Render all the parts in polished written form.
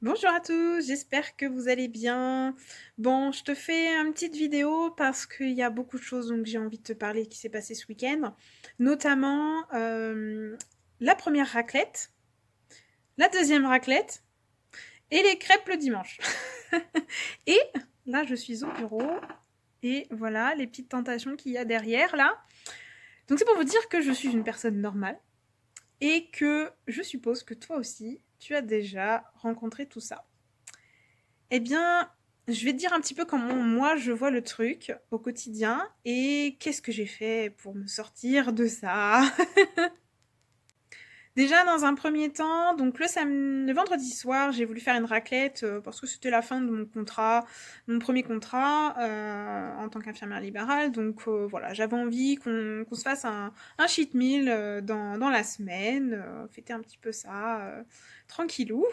Bonjour à tous, j'espère que vous allez bien. Bon, je te fais une petite vidéo parce qu'il y a beaucoup de choses dont j'ai envie de te parler qui s'est passé ce week-end, notamment la première raclette, la deuxième raclette et les crêpes le dimanche. Et là, je suis au bureau et voilà les petites tentations qu'il y a derrière là. Donc c'est pour vous dire que je suis une personne normale et que je suppose que toi aussi, tu as déjà rencontré tout ça. Eh bien, je vais te dire un petit peu comment moi je vois le truc au quotidien et qu'est-ce que j'ai fait pour me sortir de ça. Déjà dans un premier temps, donc le vendredi soir, j'ai voulu faire une raclette parce que c'était la fin de mon contrat, mon premier contrat en tant qu'infirmière libérale. Donc voilà, j'avais envie qu'on se fasse un cheat meal dans la semaine, fêter un petit peu ça tranquillou.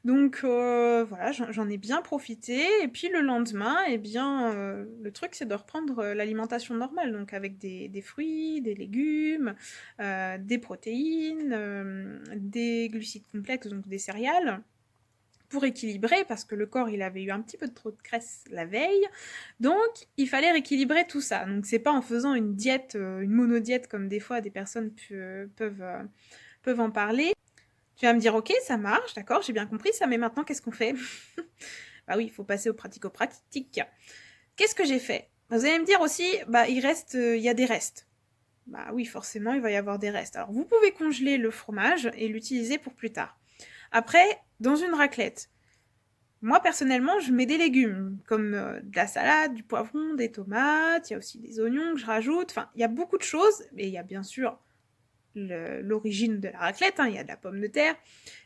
Donc voilà, j'en ai bien profité. Et puis le lendemain, eh bien, le truc c'est de reprendre l'alimentation normale, donc avec des fruits, des légumes, des protéines, des glucides complexes, donc des céréales, pour équilibrer, parce que le corps il avait eu un petit peu de trop de graisse la veille, donc il fallait rééquilibrer tout ça. Donc c'est pas en faisant une diète, une monodiète comme des fois des personnes peuvent en parler. Tu vas me dire ok ça marche, d'accord, j'ai bien compris ça, mais maintenant qu'est-ce qu'on fait? Bah oui, il faut passer au pratico-pratique. Qu'est-ce que j'ai fait? Vous allez me dire aussi, bah il y a des restes. Bah oui, forcément, il va y avoir des restes. Alors, vous pouvez congeler le fromage et l'utiliser pour plus tard. Après, dans une raclette, moi personnellement, je mets des légumes, comme de la salade, du poivron, des tomates, il y a aussi des oignons que je rajoute. Enfin, il y a beaucoup de choses, et il y a bien sûr l'origine de la raclette, hein. Il y a de la pomme de terre,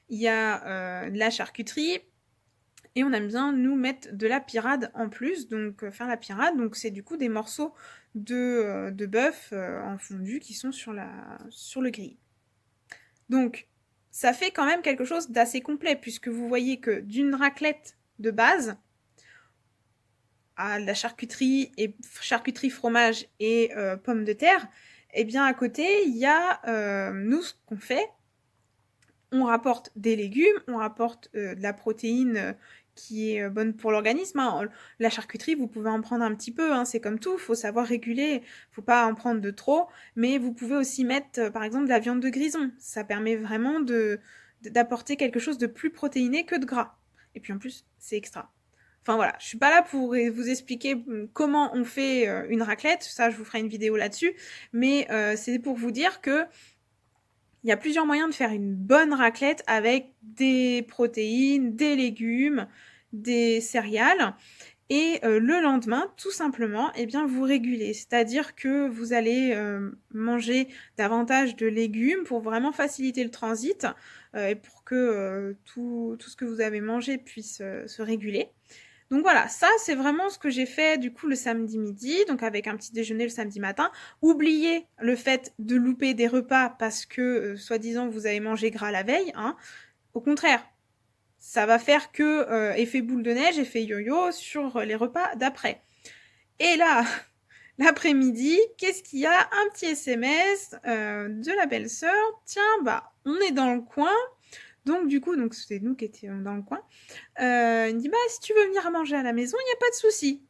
il y a de la charcuterie, et on aime bien nous mettre de la pirade en plus, donc faire la pirade, donc c'est du coup des morceaux de bœuf en fondu qui sont sur le grill. Donc ça fait quand même quelque chose d'assez complet, puisque vous voyez que d'une raclette de base à la charcuterie fromage et pommes de terre, et bien à côté il y a nous ce qu'on fait, on rapporte des légumes, on rapporte de la protéine qui est bonne pour l'organisme, hein. La charcuterie, vous pouvez en prendre un petit peu, hein, c'est comme tout, il faut savoir réguler, faut pas en prendre de trop, mais vous pouvez aussi mettre par exemple de la viande de grison, ça permet vraiment d'apporter quelque chose de plus protéiné que de gras. Et puis en plus, c'est extra. Enfin voilà, je suis pas là pour vous expliquer comment on fait une raclette, ça je vous ferai une vidéo là-dessus, mais c'est pour vous dire que il y a plusieurs moyens de faire une bonne raclette avec des protéines, des légumes, des céréales. Et le lendemain, tout simplement, eh bien, vous régulez. C'est-à-dire que vous allez manger davantage de légumes pour vraiment faciliter le transit et pour que tout ce que vous avez mangé puisse se réguler. Donc voilà, ça c'est vraiment ce que j'ai fait du coup le samedi midi, donc avec un petit déjeuner le samedi matin. Oubliez le fait de louper des repas parce que soi-disant vous avez mangé gras la veille, hein. Au contraire, ça va faire que effet boule de neige, effet yo-yo sur les repas d'après. Et là, l'après-midi, qu'est-ce qu'il y a? Un petit SMS de la belle-sœur. Tiens, bah on est dans le coin. Donc du coup, donc c'était nous qui étions dans le coin. Il me dit, bah, si tu veux venir manger à la maison, il n'y a pas de souci.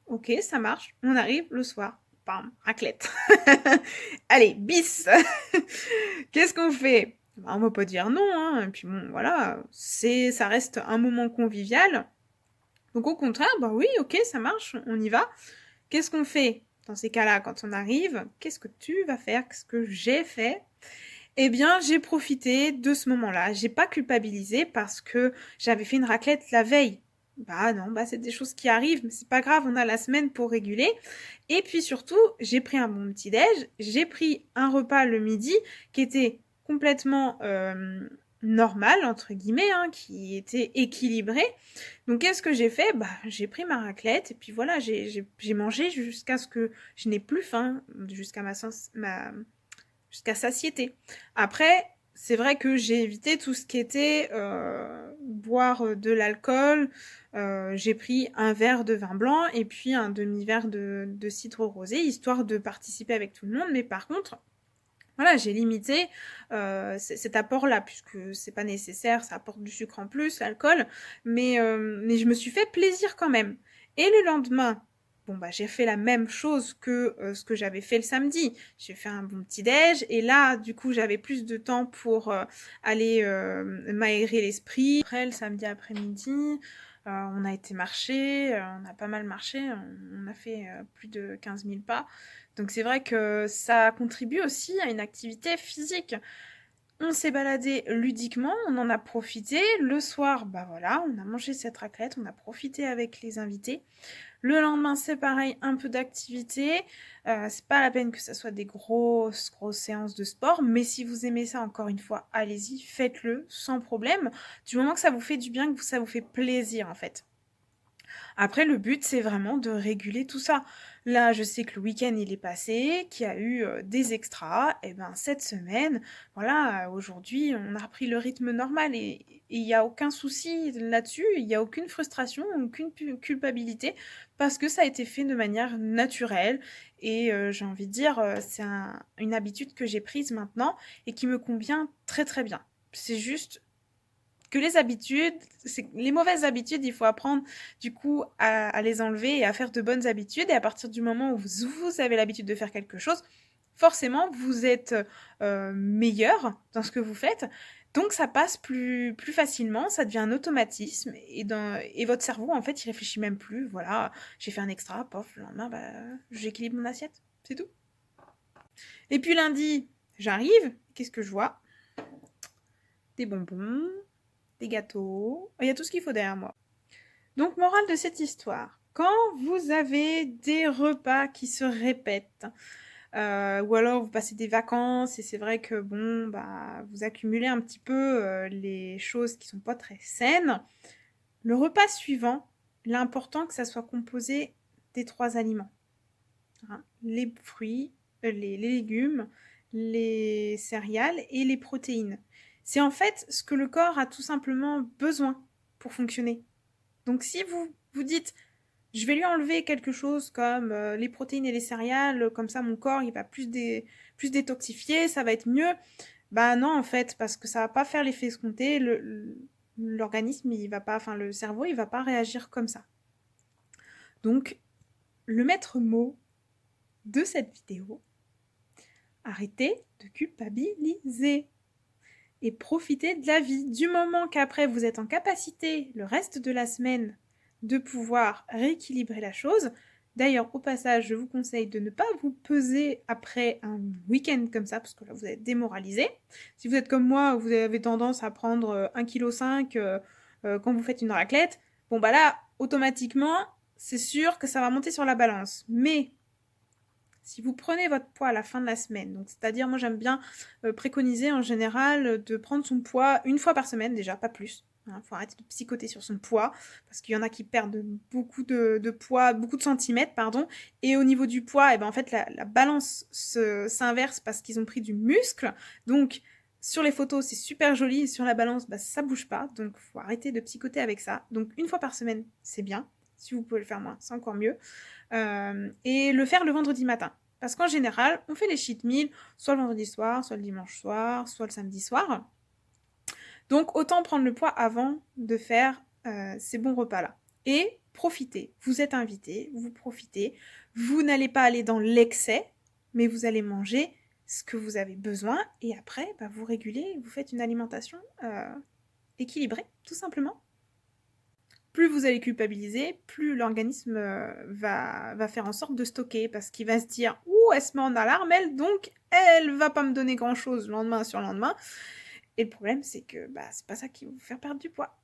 Ok, ça marche. On arrive le soir. Bam, raclette. Allez, bis. Qu'est-ce qu'on fait? Bah, on va pas dire non, hein. Et puis bon, voilà, ça reste un moment convivial. Donc au contraire, bah oui, ok, ça marche, on y va. Qu'est-ce qu'on fait dans ces cas-là quand on arrive? Qu'est-ce que tu vas faire? Qu'est-ce que j'ai fait? Eh bien, j'ai profité de ce moment-là. J'ai pas culpabilisé parce que j'avais fait une raclette la veille. Bah non, bah c'est des choses qui arrivent, mais c'est pas grave, on a la semaine pour réguler. Et puis surtout, j'ai pris un bon petit-déj, j'ai pris un repas le midi qui était complètement normal, entre guillemets, hein, qui était équilibré. Donc qu'est-ce que j'ai fait? Bah j'ai pris ma raclette et puis voilà, j'ai mangé jusqu'à ce que je n'ai plus faim, jusqu'à satiété. Après, c'est vrai que j'ai évité tout ce qui était boire de l'alcool. J'ai pris un verre de vin blanc et puis un demi-verre de cidre rosé, histoire de participer avec tout le monde. Mais par contre, Voilà, j'ai limité, cet apport-là puisque c'est pas nécessaire, ça apporte du sucre en plus, l'alcool, mais je me suis fait plaisir quand même et le lendemain, bon, bah, j'ai fait la même chose que, ce que j'avais fait le samedi. J'ai fait un bon petit déj et là, du coup, j'avais plus de temps pour, aller, m'aérer l'esprit. Après le samedi après-midi, on a été marcher, on a pas mal marché, on a fait, plus de 15 000 pas. Donc c'est vrai que ça contribue aussi à une activité physique. On s'est baladé ludiquement, on en a profité. Le soir, bah voilà, on a mangé cette raclette, on a profité avec les invités. Le lendemain, c'est pareil, un peu d'activité. C'est pas la peine que ça soit des grosses séances de sport, mais si vous aimez ça, encore une fois, allez-y, faites-le sans problème. Du moment que ça vous fait du bien, que ça vous fait plaisir en fait. Après, le but, c'est vraiment de réguler tout ça. Là, je sais que le week-end, il est passé, qu'il y a eu des extras. Et ben, cette semaine, voilà, aujourd'hui, on a repris le rythme normal et il n'y a aucun souci là-dessus. Il n'y a aucune frustration, aucune culpabilité parce que ça a été fait de manière naturelle. Et j'ai envie de dire, c'est une habitude que j'ai prise maintenant et qui me convient très très bien. C'est juste que les habitudes, les mauvaises habitudes, il faut apprendre du coup à les enlever et à faire de bonnes habitudes. Et à partir du moment où vous avez l'habitude de faire quelque chose, forcément, vous êtes meilleur dans ce que vous faites. Donc ça passe plus facilement, ça devient un automatisme et votre cerveau, en fait, il réfléchit même plus. Voilà, j'ai fait un extra, pof, le lendemain, bah, j'équilibre mon assiette, c'est tout. Et puis lundi, j'arrive, qu'est-ce que je vois? Des bonbons, des gâteaux, il y a tout ce qu'il faut derrière moi. Donc, morale de cette histoire, quand vous avez des repas qui se répètent, ou alors vous passez des vacances et c'est vrai que bon, bah, vous accumulez un petit peu les choses qui sont pas très saines, le repas suivant, l'important que ça soit composé des 3 aliments. Hein. Les fruits, les légumes, les céréales et les protéines. C'est en fait ce que le corps a tout simplement besoin pour fonctionner. Donc si vous vous dites, je vais lui enlever quelque chose comme les protéines et les céréales, comme ça mon corps il va plus détoxifier, ça va être mieux. Bah non en fait, parce que ça va pas faire l'effet escompté, l'organisme il va pas, enfin le cerveau il va pas réagir comme ça. Donc le maître mot de cette vidéo, arrêtez de culpabiliser et profitez de la vie. Du moment qu'après vous êtes en capacité le reste de la semaine de pouvoir rééquilibrer la chose. D'ailleurs, au passage, je vous conseille de ne pas vous peser après un week-end comme ça, parce que là, vous êtes démoralisé. Si vous êtes comme moi, vous avez tendance à prendre 1,5 kg quand vous faites une raclette, bon bah là, automatiquement, c'est sûr que ça va monter sur la balance. Mais si vous prenez votre poids à la fin de la semaine, donc c'est-à-dire moi j'aime bien préconiser en général de prendre son poids une fois par semaine déjà, pas plus. Hein, faut arrêter de psychoter sur son poids, parce qu'il y en a qui perdent beaucoup de poids, beaucoup de centimètres, pardon. Et au niveau du poids, et ben en fait la balance s'inverse parce qu'ils ont pris du muscle. Donc sur les photos c'est super joli, et sur la balance bah, ça bouge pas. Donc faut arrêter de psychoter avec ça. Donc une fois par semaine c'est bien. Si vous pouvez le faire moins, c'est encore mieux. Et le faire le vendredi matin. Parce qu'en général, on fait les cheat meals soit le vendredi soir, soit le dimanche soir, soit le samedi soir. Donc autant prendre le poids avant de faire ces bons repas-là. Et profitez. Vous êtes invité, vous profitez. Vous n'allez pas aller dans l'excès, mais vous allez manger ce que vous avez besoin. Et après, bah, vous régulez, vous faites une alimentation équilibrée, tout simplement. Plus vous allez culpabiliser, plus l'organisme va faire en sorte de stocker parce qu'il va se dire « Ouh, elle se met en alarme, elle, donc elle va pas me donner grand-chose lendemain sur lendemain. » Et le problème, c'est que bah, c'est pas ça qui va vous faire perdre du poids.